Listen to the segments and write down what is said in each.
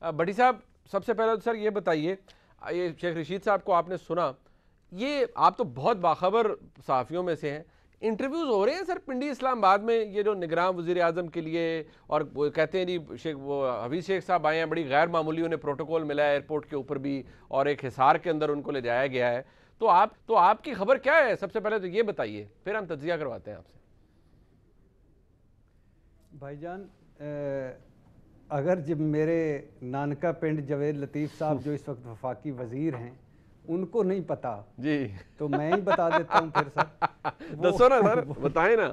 بھٹی صاحب سب سے پہلے سر یہ بتائیے، یہ شیخ رشید صاحب کو آپ نے سنا، یہ آپ تو بہت باخبر صحافیوں میں سے ہیں، انٹرویوز ہو رہے ہیں سر پنڈی اسلام آباد میں یہ جو نگراں وزیر اعظم کے لیے، اور وہ کہتے ہیں جی وہ حفیظ شیخ صاحب آئے ہیں، بڑی غیر معمولی انہیں پروٹوکول ملا ہے ایئرپورٹ کے اوپر بھی، اور ایک حصار کے اندر ان کو لے جایا گیا ہے، تو آپ کی خبر کیا ہے؟ سب سے پہلے تو یہ بتائیے، پھر ہم تجزیہ کرواتے ہیں آپ سے۔ بھائی جان، اگر جب میرے نانکا پنڈ جوید لطیف صاحب جو اس وقت وفاقی وزیر ہیں ان کو نہیں پتا جی تو میں ہی بتا دیتا ہوں پھر سر۔ دسو نا سر، بتائیں نا۔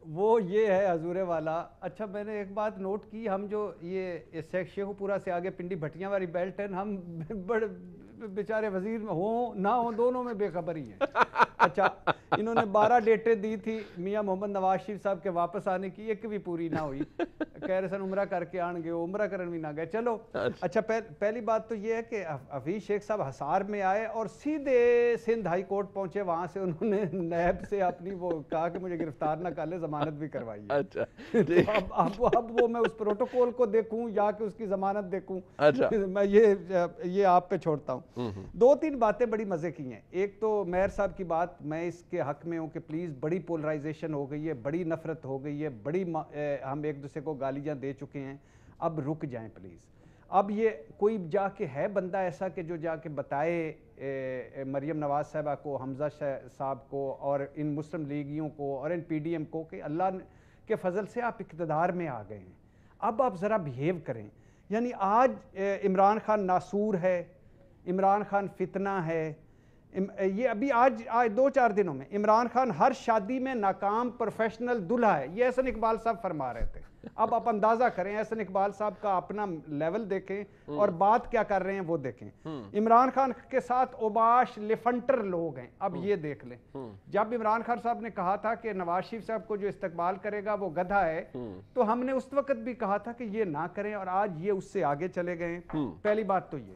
وہ یہ ہے حضور والا۔ اچھا، میں نے ایک بات نوٹ کی، ہم جو یہ شیخو پورا سے آگے پنڈی بھٹیاں والی بیلٹ ہے، ہم بڑے بیچارے وزیر میں ہوں نہ ہوں دونوں میں بے خبر ہی ہیں۔ اچھا، انہوں نے 12 ڈیٹیں دی تھی میاں محمد نواز شریف صاحب کے واپس آنے کی، ایک بھی پوری نہ ہوئی۔ کہہ رہے سن عمرہ کر کے آن گے، عمرہ کرن بھی نہ گئے۔ چلو اچھا، پہلی بات تو یہ ہے کہ حفیظ شیخ صاحب حصار میں آئے اور سیدھے سندھ ہائی کورٹ پہنچے، وہاں سے انہوں نے نیب سے اپنی وہ کہا کہ مجھے گرفتار نہ کر لے، ضمانت بھی کروائی ہے۔ تو اب وہ میں اس پروٹوکول کو دیکھوں یا کہ اس کی ضمانت دیکھوں، میں یہ آپ پہ چھوڑتا ہوں۔ 2-3 باتیں بڑی مزے کی ہیں۔ ایک تو میئر صاحب کی بات، میں اس کے حق میں ہوں کہ پلیز، بڑی پولرائزیشن ہو گئی ہے، بڑی نفرت ہو گئی ہے، بڑی ہم ایک دوسرے کو گالیاں دے چکے ہیں، اب رک جائیں پلیز۔ اب یہ کوئی جا کے ہے بندہ ایسا کہ جو جا کے بتائے مریم نواز صاحبہ کو، حمزہ صاحب کو، اور ان مسلم لیگیوں کو اور ان پی ڈی ایم کو کہ اللہ کے فضل سے آپ اقتدار میں آ گئے ہیں، اب آپ ذرا بیہیو کریں۔ یعنی آج عمران خان ناسور ہے، عمران خان فتنہ ہے، یہ ابھی آج 2-4 دنوں میں عمران خان ہر شادی میں ناکام پروفیشنل دلہا ہے، یہ احسن اقبال صاحب فرما رہے تھے۔ اب آپ اندازہ کریں، احسن اقبال صاحب کا اپنا لیول دیکھیں اور بات کیا کر رہے ہیں وہ دیکھیں۔ عمران خان کے ساتھ اوباش لفنٹر لوگ ہیں، اب یہ دیکھ لیں۔ جب عمران خان صاحب نے کہا تھا کہ نواز شریف صاحب کو جو استقبال کرے گا وہ گدھا ہے، تو ہم نے اس وقت بھی کہا تھا کہ یہ نہ کریں، اور آج یہ اس سے آگے چلے گئے ہیں۔ پہلی بات تو یہ۔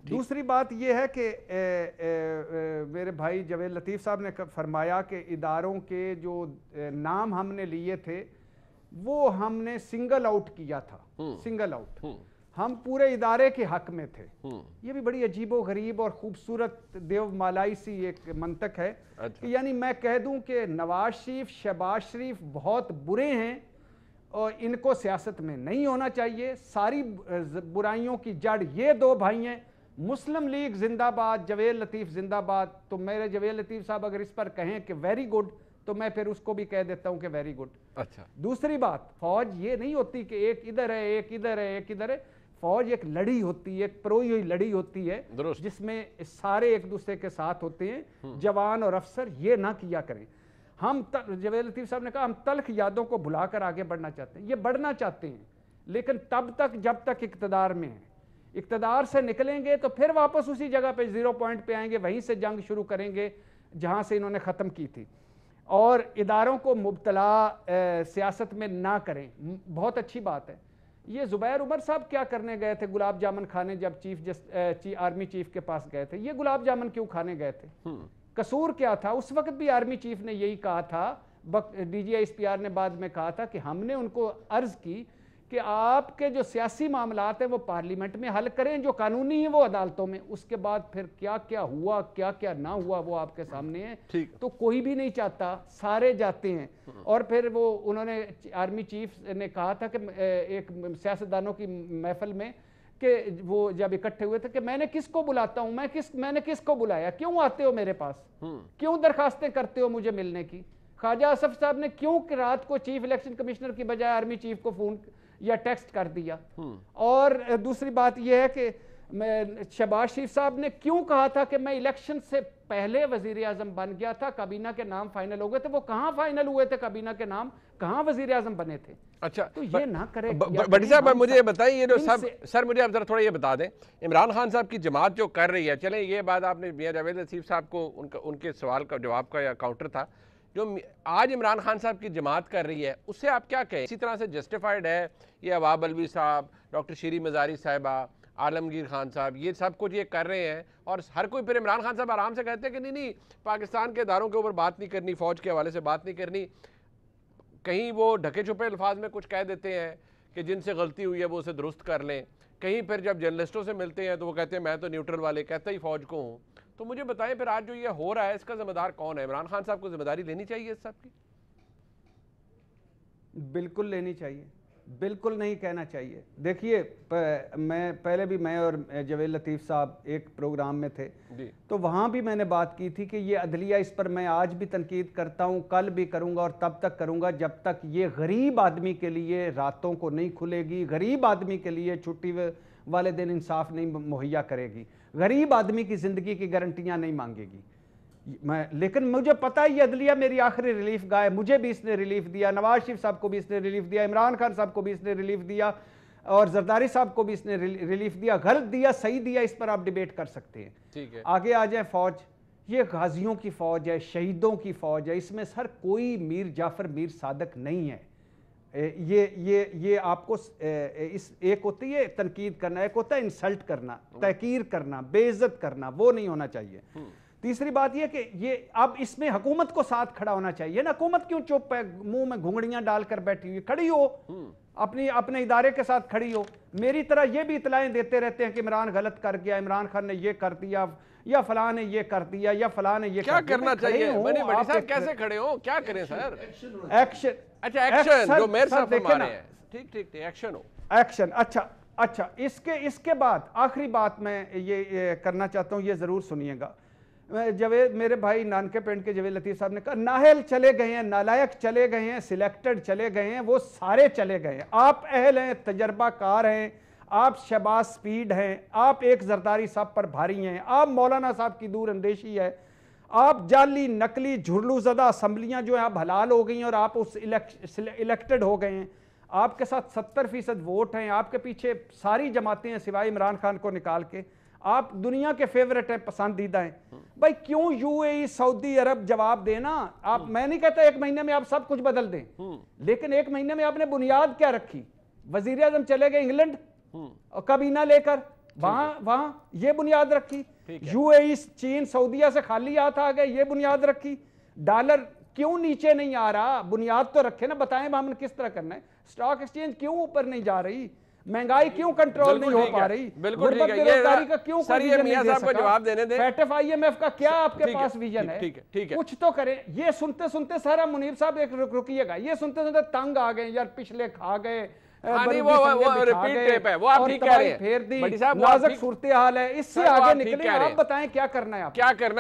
دوسری بات یہ ہے کہ میرے بھائی جوید لطیف صاحب نے فرمایا کہ اداروں کے جو نام ہم نے لیے تھے وہ ہم نے سنگل آؤٹ کیا تھا، سنگل آؤٹ، ہم پورے ادارے کے حق میں تھے۔ یہ بھی بڑی عجیب و غریب اور خوبصورت دیو مالائی سی ایک منطق ہے کہ یعنی میں کہہ دوں کہ نواز شریف، شہباز شریف بہت برے ہیں اور ان کو سیاست میں نہیں ہونا چاہیے، ساری برائیوں کی جڑ یہ 2 بھائی ہیں۔ مسلم لیگ زندہ باد، جوید لطیف زندہ باد۔ تو میرے جوید لطیف صاحب اگر اس پر کہیں کہ ویری گڈ، تو میں پھر اس کو بھی کہہ دیتا ہوں کہ ویری گڈ۔ اچھا، دوسری بات، فوج یہ نہیں ہوتی کہ ایک ادھر ہے ایک ادھر ہے ایک ادھر ہے، فوج ایک لڑی ہوتی ہے، ایک پروئی ہوئی لڑی ہوتی ہے جس میں سارے ایک دوسرے کے ساتھ ہوتے ہیں، جوان اور افسر۔ یہ نہ کیا کریں۔ ہم جوید لطیف صاحب نے کہا ہم تلخ یادوں کو بھلا کر آگے بڑھنا چاہتے ہیں، یہ بڑھنا چاہتے ہیں لیکن تب تک جب تک اقتدار میں ہیں۔ اقتدار سے نکلیں گے تو پھر واپس اسی جگہ پہ 0 پوائنٹ پہ آئیں گے، وہیں سے جنگ شروع کریں گے جہاں سے انہوں نے ختم کی تھی، اور اداروں کو مبتلا سیاست میں نہ کریں۔ بہت اچھی بات ہے۔ یہ زبیر عمر صاحب کیا کرنے گئے تھے گلاب جامن کھانے جب آرمی چیف کے پاس گئے تھے؟ یہ گلاب جامن کیوں کھانے گئے تھے؟ قصور کیا تھا؟ اس وقت بھی آرمی چیف نے یہی کہا تھا، D G I S P R نے بعد میں کہا تھا کہ ہم نے ان کو عرض کی کہ آپ کے جو سیاسی معاملات ہیں وہ پارلیمنٹ میں حل کریں، جو قانونی ہیں وہ عدالتوں میں۔ اس کے بعد پھر کیا کیا ہوا کیا کیا نہ ہوا وہ آپ کے سامنے ہے۔ تو کوئی بھی نہیں چاہتا، سارے جاتے ہیں۔ اور پھر وہ انہوں نے آرمی چیف نے کہا تھا کہ ایک سیاستدانوں کی محفل میں کہ وہ جب اکٹھے ہوئے تھے کہ میں نے کس کو بلاتا ہوں، میں نے کس کو بلایا، کیوں آتے ہو میرے پاس، کیوں درخواستیں کرتے ہو مجھے ملنے کی؟ خواجہ اسف صاحب نے کیوں کہ رات کو چیف الیکشن کمشنر کی بجائے آرمی چیف کو فون یا ٹیکسٹ کر دیا؟ اور دوسری بات یہ ہے کہ شہباز شریف صاحب نے کیوں کہا تھا کہ میں الیکشن سے پہلے وزیر اعظم بن گیا تھا، کابینہ کے نام فائنل ہو گئے تھے؟ وہ کہاں فائنل ہوئے تھے کابینہ کے نام، کہاں وزیر اعظم بنے تھے؟ اچھا، تو یہ نہ کرے۔ بھٹی صاحب مجھے یہ بتائیں، یہ جو سر مجھے آپ ذرا تھوڑا یہ بتا دیں، عمران خان صاحب کی جماعت جو کر رہی ہے، چلیں یہ بات آپ نے میاں جاوید لطیف صاحب کو ان کے سوال کا جواب کا یا کاؤنٹر تھا، جو آج عمران خان صاحب کی جماعت کر رہی ہے اس سے آپ کیا کہیں؟ اسی طرح سے جسٹیفائڈ ہے یہ عواب الوی صاحب، ڈاکٹر شیری مزاری صاحبہ، عالمگیر خان صاحب، یہ سب کچھ یہ کر رہے ہیں، اور ہر کوئی پھر عمران خان صاحب آرام سے کہتے ہیں کہ نہیں پاکستان کے اداروں کے اوپر بات نہیں کرنی، فوج کے حوالے سے بات نہیں کرنی، کہیں وہ ڈھکے چھپے الفاظ میں کچھ کہہ دیتے ہیں، کہ جن سے غلطی ہوئی ہے وہ اسے درست کر لیں. کہیں پھر جب جرنلسٹوں سے ملتے ہیں تو وہ کہتے ہیں میں تو نیوٹرل والے کہتا ہی فوج کو ہوں. تو مجھے بتائیں پھر آج جو یہ ہو رہا ہے اس کا ذمہ دار کون ہے؟ عمران خان صاحب کو ذمہ داری لینی چاہیے اس سب کی؟ بالکل لینی چاہیے, بالکل نہیں کہنا چاہیے. دیکھیے میں اور جویل لطیف صاحب ایک پروگرام میں تھے, تو وہاں بھی میں نے بات کی تھی کہ یہ عدلیہ, اس پر میں آج بھی تنقید کرتا ہوں, کل بھی کروں گا اور تب تک کروں گا جب تک یہ غریب آدمی کے لیے راتوں کو نہیں کھلے گی, غریب آدمی کے لیے چھٹی والے دن انصاف نہیں مہیا کرے گی, غریب آدمی کی زندگی کی گارنٹیاں نہیں مانگے گی. لیکن مجھے پتا ہے یہ عدلیہ میری آخری ریلیف گاہ ہے, مجھے بھی اس نے ریلیف دیا, نواز شریف صاحب کو بھی اس نے ریلیف دیا, عمران خان صاحب کو بھی اس نے ریلیف دیا, اور زرداری صاحب کو بھی اس نے ریلیف دیا. غلط دیا صحیح دیا اس پر آپ ڈیبیٹ کر سکتے ہیں. آگے آ جائیں فوج, یہ غازیوں کی فوج ہے, شہیدوں کی فوج ہے, اس میں سر کوئی میر جعفر میر صادق نہیں ہے. یہ آپ کو ایک ہوتی ہے تنقید کرنا, ایک ہوتا ہے انسلٹ کرنا, تحقیر کرنا, بے عزت کرنا, وہ نہیں ہونا چاہیے. تیسری بات یہ کہ یہ اب اس میں حکومت کو ساتھ کھڑا ہونا چاہیے نا. حکومت کیوں چپ ہے, منہ میں گھنگڑیاں ڈال کر بیٹھی ہوئی؟ کھڑی ہو, اپنے ادارے کے ساتھ کھڑی ہو. میری طرح یہ بھی اطلاعیں دیتے رہتے ہیں کہ عمران غلط کر گیا, عمران خان نے یہ کر دیا, یا فلاں نے یہ کر دیا, یا فلاں نے یہ کیا کرنا چاہیے؟ بڑی صاحب کیسے کھڑے ہو, کیا کریں سر؟ ایکشن. اچھا ایکشن جو میرے صاحب فرما رہے ہیں, ٹھیک ٹھیک ایکشن ہو, ایکشن. اچھا اس کے بعد آخری بات میں یہ کرنا چاہتا ہوں, یہ ضرور سنیے گا. جوید میرے بھائی نانکے پنڈ کے جوید لطیف صاحب نے کہا نااہل چلے گئے ہیں, نالائق چلے گئے ہیں, سلیکٹڈ چلے گئے ہیں, وہ سارے چلے گئے ہیں. آپ اہل ہیں, تجربہ کار ہیں, آپ شہباز سپیڈ ہیں, آپ ایک زرداری صاحب پر بھاری ہیں, آپ مولانا صاحب کی دور اندیشی ہے, آپ جعلی نقلی جھرلو زدہ اسمبلیاں جو ہیں آپ حلال ہو گئی ہیں اور آپ اس الیکٹڈ ہو گئے ہیں. آپ کے ساتھ 70% ووٹ ہیں, آپ کے پیچھے ساری جماعتیں ہیں سوائے عمران خان کو نکال کے, آپ دنیا کے فیورٹ ہیں, پسندیدہ ہیں. بھائی کیوں یو اے ای سعودی عرب جواب دینا؟ آپ, میں نہیں کہتا ایک مہینے میں آپ سب کچھ بدل دیں, لیکن ایک مہینے میں آپ نے بنیاد کیا رکھی؟ وزیر اعظم چلے گئے انگلینڈ کابینہ لے کر, وہاں یہ بنیاد رکھی. یو اے ای چین سعودیہ سے خالی ہاتھ آ گئے, یہ بنیاد رکھی. ڈالر کیوں نیچے نہیں آ رہا؟ بنیاد تو رکھے نا, بتائیں ہم نے کس طرح کرنا ہے. سٹاک ایکسچینج کیوں اوپر نہیں جا رہی؟ مہنگائی کیوں کنٹرول نہیں ہو پا رہی؟ غربت بیروزگاری کا کیوں کوئی ویژن نہیں دے سکا؟ فیٹف آئی ایم ایف کا کیا آپ کے پاس ویژن ہے؟ کچھ تو کریں. یہ سنتے سنتے سارا منیر صاحب ایک رکیے گا, یہ سنتے سنتے تنگ آ گئے یار, پچھلے کھا گئے, نازک صورتحال ہے, اس سے آگے نکلیں. آپ بتائیں کیا کرنا ہے, آپ کیا کرنا